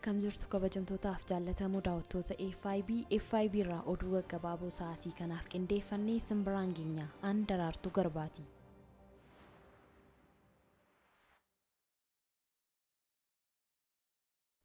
Akkam jirtu kabajamtootaaf jaallatamoo daawwattoota FIB irraa oduu gaggabaaboo sa'aatii kanaaf qindeeffannee simbiraan geenya an Daraartuu Garbaati.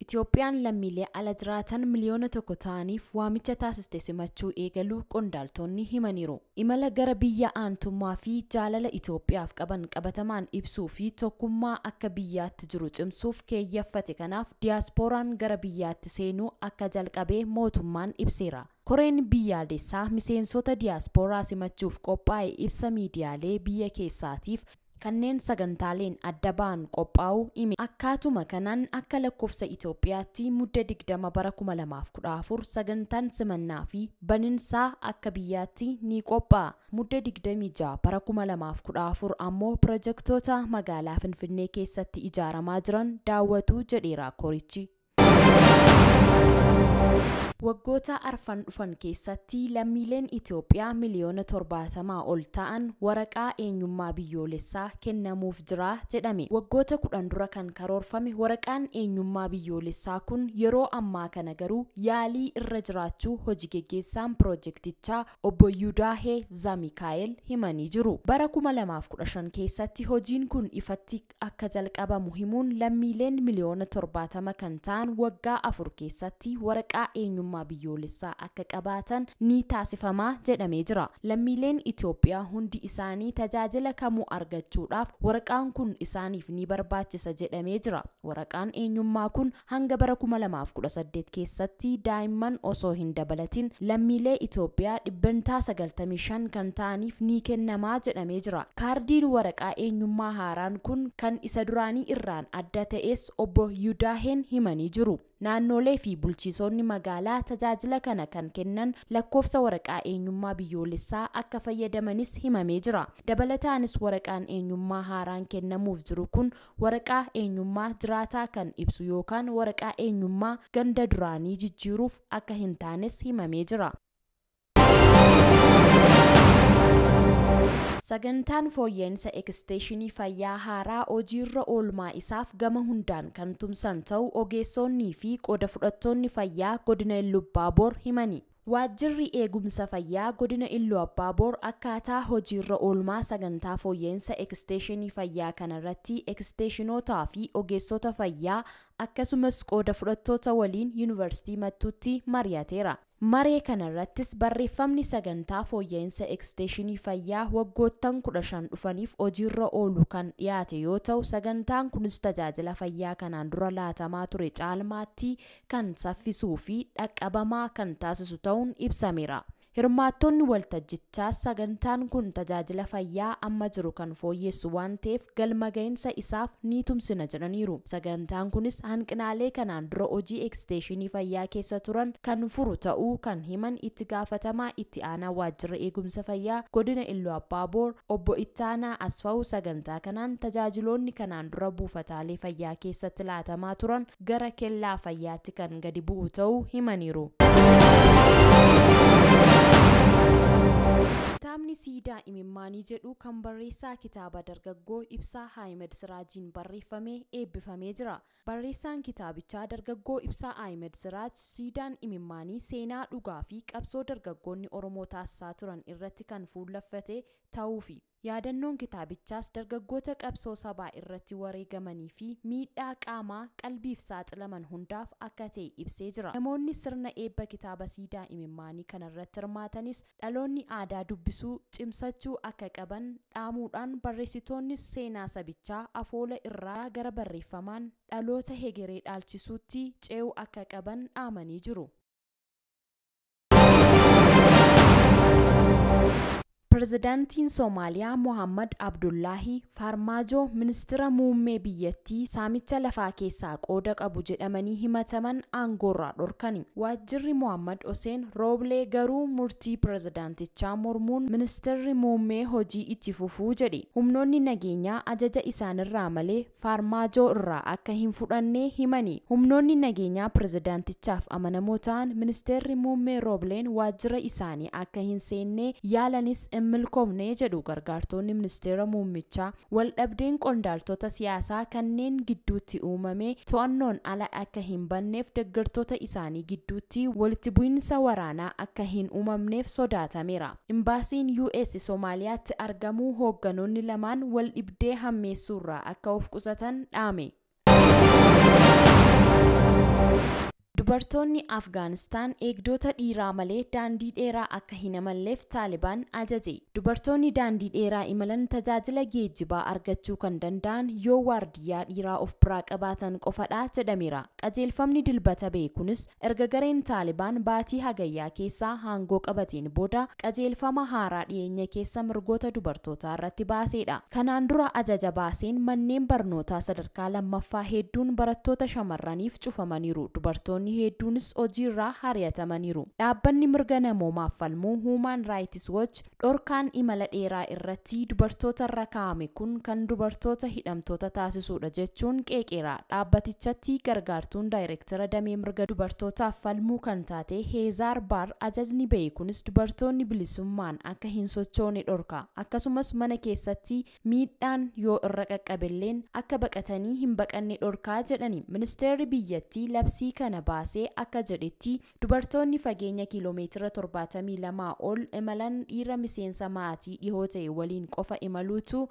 Itoophiyaan lammiilee ala jiraatan miliyoona tokko ta'aniif waamicha taasiste simachuu eegaluu qondaaltonni himaniiru. Imala gara biyya aantummaa fi jaalala Itoophiyaaf qaban qabatamaan ibsuu fi tokkummaa akka biyyaatti jiru cimsuuf keeyyaffate kanaaf diiyaasporaan gara biyyaatti seenuu akka jalqabee mootummaan ibseera. Koreen biyyaalessaa miseensota diiyaasporaa simachuuf qophaa'e ibsa miidiyaalee biyya keessaatiif kanneen sagantaaleen adda ba'an qophaa'uu hime. Akkaatuma kanaan akka lakkoofsa Itoophiyaatti mudda 20 bara 2014 sagantaan simannaa fi baninsaa akka biyyaatti ni qophaa'a. Mudda 26 bara 2014 ammoo pirojektoota magaalaa Finfinnee keessatti ijaaramaa jiran daawwatu jedheera korichi. Waggoota arfan dhufan keessatti lammiileen Itoophiyaa miliyoona 70 ol ta'an waraqaa eenyummaa biyyoolessaa kennamuuf jira jedhame. Waggoota 10 dura kan karoorfame waraqaan eenyummaa biyyoolessaa kun yeroo ammaa kana garuu yaalii irra jiraachuu hojii geggeessaan pirojektichaa obbo Yudaahee Zamikaa'el himanii jiru. Bara 2015 keessatti hojiin kun ifatti akka jalqabamu himuun lammiileen miliyoona 70 kan ta'an waggaa 4 keessatti waraqaa eenyummaa biyyoolessaa akka qabaatan ni taasifamaa jedhamee jira. Lammiileen Itoophiyaa hundi isaanii tajaajila kamuu argachuudhaaf waraqaan kun isaaniif ni barbaachisa jedhamee jira. Waraqaan eenyummaa kun hanga bara 2018 keessatti daa'imman osoo hin dabalatin lammiilee Itoophiyaa 95% kan ta'aniif ni kennamaa jedhamee jira. Kaardiin waraqaa eenyummaa haaraan kun kan isa duraanii irraan adda ta'es obbo Yudaaheen himanii jiru. Naannolee fi bulchiisonni magaalaa tajaajila kana kan kennan lakkoofsa waraqaa eenyummaa biyyoolessaa akka fayyadamanis himamee jira. Dabalataanis waraqaan eenyummaa haaraan kennamuuf jiru kun waraqaa eenyummaa jiraataa kan ibsu yookaan waraqaa eenyummaa ganda duraanii jijjiiruuf akka hin taanes himamee jira. Sagantaan fooyya'insa eksteeshinii fayyaa haaraa hojiirra oolmaa isaaf gama hundaan kan tumsan ta'uu ogeessonnii fi qooda fudhattoonni fayyaa godina Iluu Abbaaboor himani. Waajjirri eegumsa fayyaa godina Iluu Abbaaboor akkaataa hojiirra oolmaa sagantaa fooyya'insa eksteeshinii fayyaa kanarratti eksteeshinootaa fi ogeessota fayyaa akkasumas qooda fudhattoota waliin yuunivarsiitii Mattuutti mari'ateera. Maree kanarrattis barreeffamni sagantaa fooyya'insa eksteeshinii fayyaa waggoottan 15 dhufaniif hojiirra oolu kan dhiyaate yoo ta'u sagantaan kunis tajaajila fayyaa kanaan dura laatamaa ture caalmaatti kan saffisuu fi dhaqqabamaa kan taasisu ta'uun ibsameera. Hirmaattonni waltajjichaa sagantaan kun tajaajila fayyaa amma jiru kan fooyyessu waan ta'eef galma gahinsa isaaf ni tumsina jedhaniiru. Sagantaan kunis hanqinaalee kanaan dura hojii eksteeshinii fayyaa keessa turan kan furu ta'uu kan himan itti gaafatamaa itti aanaa waajjira eegumsa fayyaa godina Iluu Abbaaboor obbo Ittaanaa Asfaw sagantaa kanaan tajaajiloonni kanaan dura buufataalee fayyaa keessatti laatamaa turan gara kellaa fayyaatti kan gadi bu'u ta'uu himaniiru. Kitaabni siidaa imimmaanii jedhu kan barreessaa kitaaba dargaggoo Ibsaa Ahmed Siraajiin barreeffamee eebbifamee jira. Barreessaan kitaabichaa dargaggoo Ibsaa Ahmed Siraaj siidaan imimmaanii seenaa dhugaa fi qabsoo dargaggoonni Oromoo taasisaa turan irratti kan fuulleffate ta'uu fi yaadannoon kitaabichaas dargaggoota qabsoo sabaa irratti wareegamanii fi miidhaa qaamaa qalbiif saaxilaman hundaaf akka ta'e ibsee jira. Namoonni sirna eebba kitaaba siidaa imimmaanii kanarratti hirmaatanis dhaloonni aadaa dubbisuu cimsachuu akka qaban dhaamuudhaan barreessitoonnis seenaa sabichaa afoola irraa gara barreeffamaan dhaloota hegeree dhaalchisuutti ce'uu akka qaban dhaamanii jiru. Pirezidaantiin Soomaaliyaa Mohammad Abdullaahi Farmaajoo ministeera muummee biyyattii saamicha lafaa keessaa qooda qabu jedhamanii himataman aangoorraa dhorkani. Waajjirri Mohammad Hussein Rooblee garuu murtii pirezidaantichaa mormuun ministeerri muummee hojii itti fufuu jedhe. Humnoonni nageenyaa ajaja isaanirraa malee Farmaajoo irraa akka hin fudhanne himani. Humnoonni nageenyaa pirezidaantichaaf amanamoo ta'an ministeerri muummee Roobleen waajjira isaanii akka hin seenne yaalanis milkoofne jedhu gargaartonni ministeera muummichaa. Wal dhabdeen qondaaltota siyaasaa kanneen gidduutti uumame to'annoon ala akka hin banneef deeggartoota isaanii gidduutti walitti bu'iinsa waraanaa akka hin uumamneef sodaatameera. Imbaasiin US Somaaliyaatti argamu hoogganoonni lamaan wal dhibdee hammeessuurraa akka of qusatan dhaame. Dubartoonni Afgaanistaan eegdota dhiiraa malee daandii dheeraa akka hin imalleef Taalibaan ajaje. Dubartoonni daandii dheeraa imalan tajaajila geejjibaa argachuu kan danda'an yoo waardiyyaa dhiiraa of biraa qabaatan qofadha jedhameera. Qajeelfamni dilbata ba'e kunis erga gareen Taalibaan baatii hagayyaa keessaa aangoo qabateen booda qajeelfama haaraa dhiyeenya keessa mirgoota dubartootaa irratti baasedha. Kanaan dura ajaja baaseen manneen barnootaa sadarkaa lammaffaa hedduun barattoota shamarraniif cufamaniiru. Dubartoonni hedduunis hojiirraa hariyatamaniiru. Dhaabbanni mirga namoomaaf falmu Human Rights Watch dhorkaan imala dheeraa irratti dubartoota irra kaa'ame kun kan dubartoota hidhamtoota taasisudha jechuun qeeqeera. Dhaabbatichatti gargaartuun daayireektara damee mirga dubartootaaf falmuu kan taate Heezaar Baar ajajni ba'e kunis dubartoonni bilisummaan akka hin sochoone dhorka. Akkasumas mana keessatti miidhaan yoo irra qaqqabilleen akka baqatanii hin baqanne dhorkaa jedhani. Ministeerri biyyattii labsii kana baasee akka jedhetti dubartoonni fageenya kiiloomeetira 72 ol imalan dhiira miseensa maatii dhihoo ta'e waliin qofa imaluutu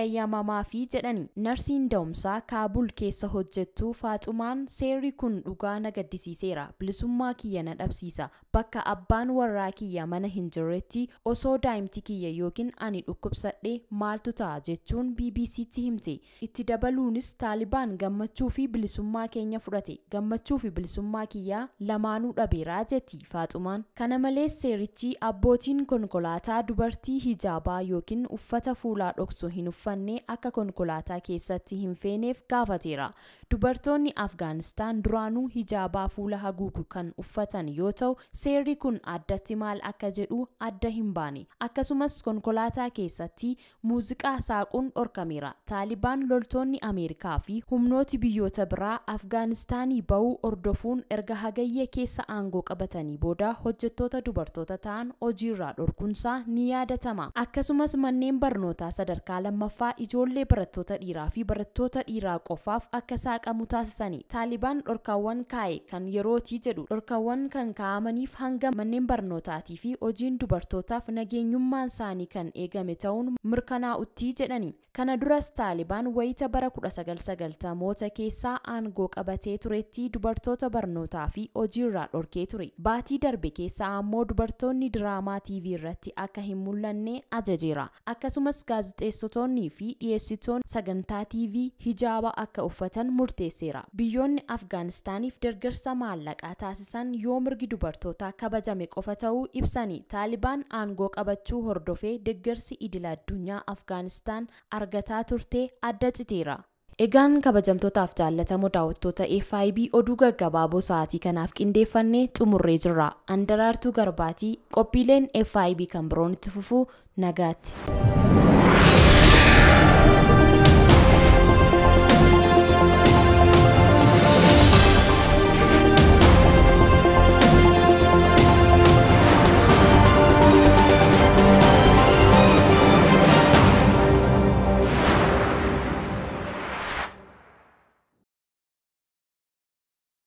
heeyyamamaafi jedhani. Narsiin da'umsaa Kaabul keessa hojjettu Faaxumaan seerri kun dhugaa na gaddisiiseera. Bilisummaa kiyya na dhabsiisa. Bakka abbaan warraa kiyya mana hin jirretti osoo daa'imti kiyya yookiin ani dhukkubsadhe maaltu ta'a jechuun BBCtti himte. Itti dabaluunis Taalibaan gammachuu fi bilisummaa keenya fudhate. Gammachuu fi bilisummaa kiyyaa lamaanuu dhabeeraa jetti Faaxumaan. Kana malees seerichi abbootiin konkolaataa dubartii hijaabaa yookiin uffata fuulaa dhoksu hin uffanne akka konkolaataa keessatti hin feeneef gaafateera. Dubartoonni Afgaanistaan duraanuu hijaabaa fuula haguugu kan uffatan yoo ta'u seerri kun addatti maal akka jedhu adda hin baane. Akkasumas konkolaataa keessatti muuziqaa saaquun dhorkameera. Taalibaan loltoonni Ameerikaa fi humnooti biyyoota biraa Afgaanistaanii ba'uu hordofuun erga hagayya keessa aangoo qabatanii booda hojjettoota dubartoota ta'an hojiirraa dhorkuunsaa ni yaadatama. Akkasumas manneen barnootaa sadarkaa lammaffaa ijoollee barattoota dhiiraa fi barattoota dhiiraa qofaaf akka saaqamu taasisani. Taalibaan dhorkaawwan kaa'e kan yerootii jedhu dhorkaawwan kan kaa'amaniif hanga manneen barnootaatii fi hojiin dubartootaaf nageenyummaan isaanii kan eegame ta'uun mirkanaa'utti jedhani. Kana duras Taalibaan wayita bara 1990moota keessaa aangoo qabatee turetti dubartoota barnootaa fi hojiirraa dhorkee ture. Baatii darbe keessaa ammoo dubartoonni diraamaa TV irratti akka hin mul'anne ajajeera. Akkasumas gaazexeessitoonnii fi dhiyeessitoonni sagantaa TV hijaaba akka uffatan murteesseera. Biyyoonni Afgaanistaaniif deeggarsa maallaqaa taasisan yoo mirgi dubartootaa kabajame qofa ta'uu ibsani. Taalibaan aangoo qabachuu hordofee deeggarsi idil addunyaa Afgaanistaan argataa turte adda citeera. Egaan kabajamtootaaf jaallatamoo daawwattoota FIB oduu gaggabaaboo sa'aatii kanaaf qindeeffannee xumurree jirra. Andaraartuu Garbaatii qophiileen FIB kan biroon itti fufuu nagaatti.